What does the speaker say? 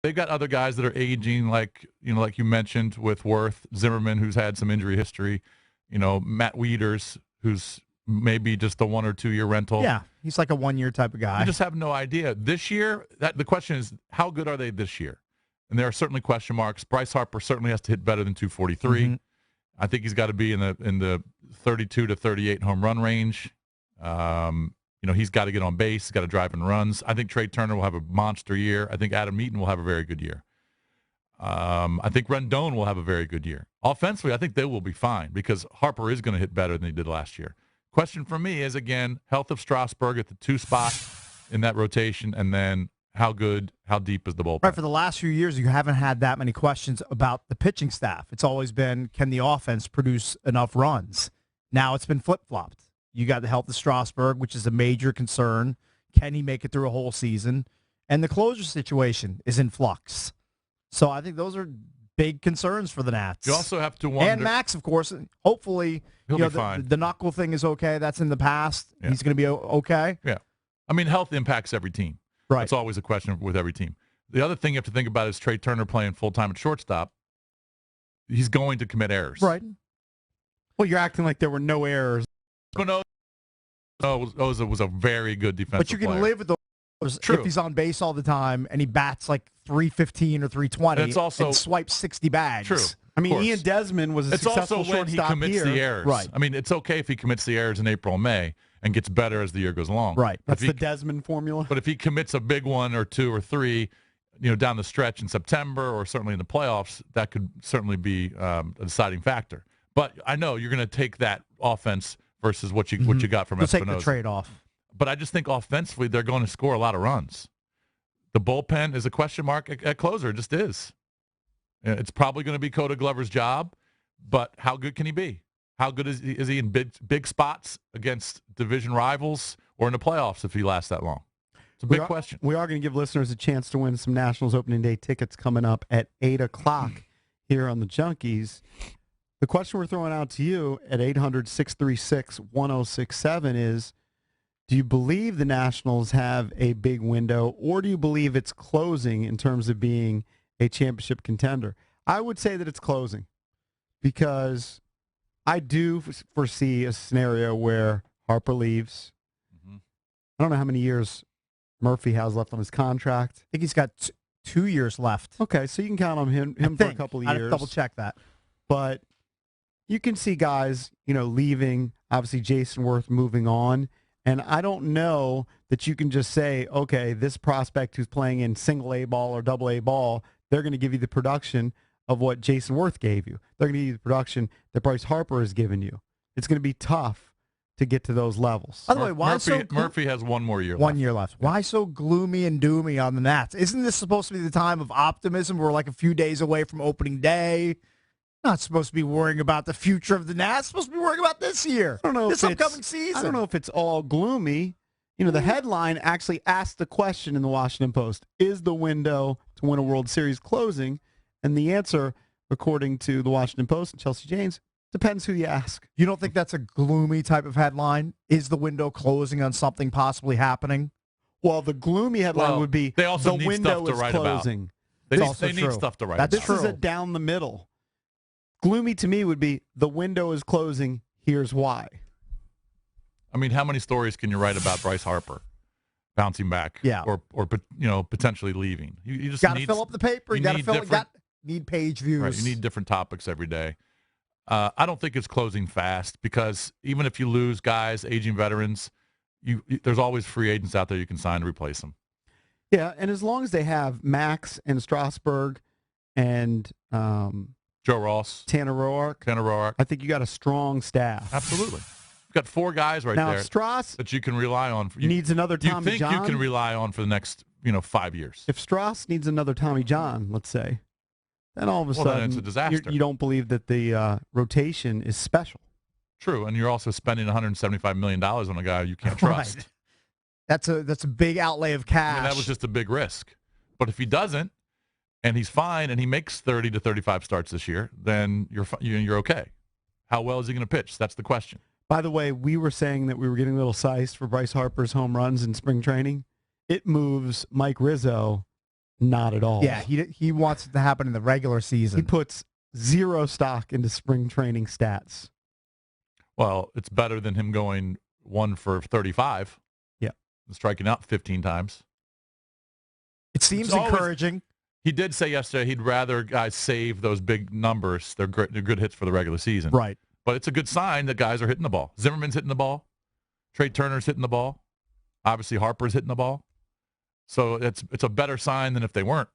They've got other guys that are aging, like you mentioned with Worth, Zimmerman, who's had some injury history. Matt Wieters, who's maybe just a 1 or 2 year rental. Yeah, he's like a 1 year type of guy. You just have no idea. This year, the question is, how good are they this year? And there are certainly question marks. Bryce Harper certainly has to hit better than 243. Mm-hmm. I think he's got to be in the 32 to 38 home run range. He's got to get on base. He's got to drive and runs. I think Trey Turner will have a monster year. I think Adam Eaton will have a very good year. I think Rendon will have a very good year. Offensively, I think they will be fine because Harper is going to hit better than he did last year. Question for me is, again, health of Strasburg at the 2 spot in that rotation, and then how deep is the bullpen? Right, for the last few years, you haven't had that many questions about the pitching staff. It's always been, can the offense produce enough runs? Now it's been flip-flopped. You got the health of Strasburg, which is a major concern. Can he make it through a whole season? And the closer situation is in flux. So I think those are big concerns for the Nats. You also have to wonder. And Max, of course. Hopefully, he'll be fine. The knuckle thing is okay. That's in the past. Yeah. He's going to be okay. Yeah. I mean, health impacts every team. Right. It's always a question with every team. The other thing you have to think about is Trey Turner playing full-time at shortstop. He's going to commit errors. Right. Well, you're acting like there were no errors. Oza was a very good defensive But you can player. live with those if he's on base all the time and he bats like 315 or 320 and swipes 60 bags. True. I mean, Ian Desmond was a successful shortstop here. It's also when he commits the errors. Right. I mean, it's okay if he commits the errors in April and May and gets better as the year goes along. Right. That's the Desmond formula. But if he commits a big one or 2 or 3, down the stretch in September or certainly in the playoffs, that could certainly be a deciding factor. But I know you're going to take that offense versus what you got from Espinosa. Take the trade-off. But I just think offensively they're going to score a lot of runs. The bullpen is a question mark at closer. It just is. It's probably going to be Coda Glover's job, but how good can he be? How good is he in big spots against division rivals or in the playoffs if he lasts that long? It's a big question. We are going to give listeners a chance to win some Nationals opening day tickets coming up at 8 o'clock here on the Junkies. The question we're throwing out to you at 800-636-1067 is, do you believe the Nationals have a big window, or do you believe it's closing in terms of being a championship contender? I would say that it's closing because I do foresee a scenario where Harper leaves. Mm-hmm. I don't know how many years Murphy has left on his contract. I think he's got 2 years left. Okay, so you can count on him for a couple of years. I'd double-check that. But you can see guys, leaving, obviously Jason Worth moving on. And I don't know that you can just say, okay, this prospect who's playing in single A ball or double A ball, they're going to give you the production of what Jason Worth gave you. They're going to give you the production that Bryce Harper has given you. It's going to be tough to get to those levels. By the way, why Murphy has 1 more year left. 1 year left. Why so gloomy and doomy on the Nats? Isn't this supposed to be the time of optimism? We're like a few days away from opening day. Not supposed to be worrying about the future of the Nats. Supposed to be worrying about this year. I don't know this upcoming season. I don't know if it's all gloomy. The headline actually asked the question in the Washington Post: is the window to win a World Series closing? And the answer, according to the Washington Post and Chelsea Janes, depends who you ask. You don't think that's a gloomy type of headline? Is the window closing on something possibly happening? Well, the gloomy headline would be they also the need window stuff to is write closing. About. They need stuff to write about. This is a down the middle. Gloomy to me would be the window is closing. Here's why. I mean, how many stories can you write about Bryce Harper bouncing back? Yeah. Or potentially leaving. You just got to fill up the paper. You got to fill. Need page views. Right. You need different topics every day. I don't think it's closing fast because even if you lose guys, aging veterans, there's always free agents out there you can sign to replace them. Yeah, and as long as they have Max and Strasburg and Joe Ross, Tanner Roark, I think you got a strong staff. Absolutely. You've got 4 guys there that you can rely on. Needs another Tommy John. You think you can rely on for the next 5 years. If Strauss needs another Tommy John, let's say, then all of a sudden then it's a disaster. You don't believe that the rotation is special. True, and you're also spending $175 million on a guy you can't trust. Right. That's a big outlay of cash. That was just a big risk. But if he doesn't, and he's fine, and he makes 30 to 35 starts this year, then you're okay. How well is he going to pitch? That's the question. By the way, we were saying that we were getting a little sized for Bryce Harper's home runs in spring training. It moves Mike Rizzo Not at all. Yeah, he wants it to happen in the regular season. He puts zero stock into spring training stats. Well, it's better than him going 1 for 35. Yeah. And striking out 15 times. It seems It's always- encouraging. He did say yesterday he'd rather guys save those big numbers. They're good hits for the regular season. Right. But it's a good sign that guys are hitting the ball. Zimmerman's hitting the ball. Trey Turner's hitting the ball. Obviously, Harper's hitting the ball. So it's a better sign than if they weren't.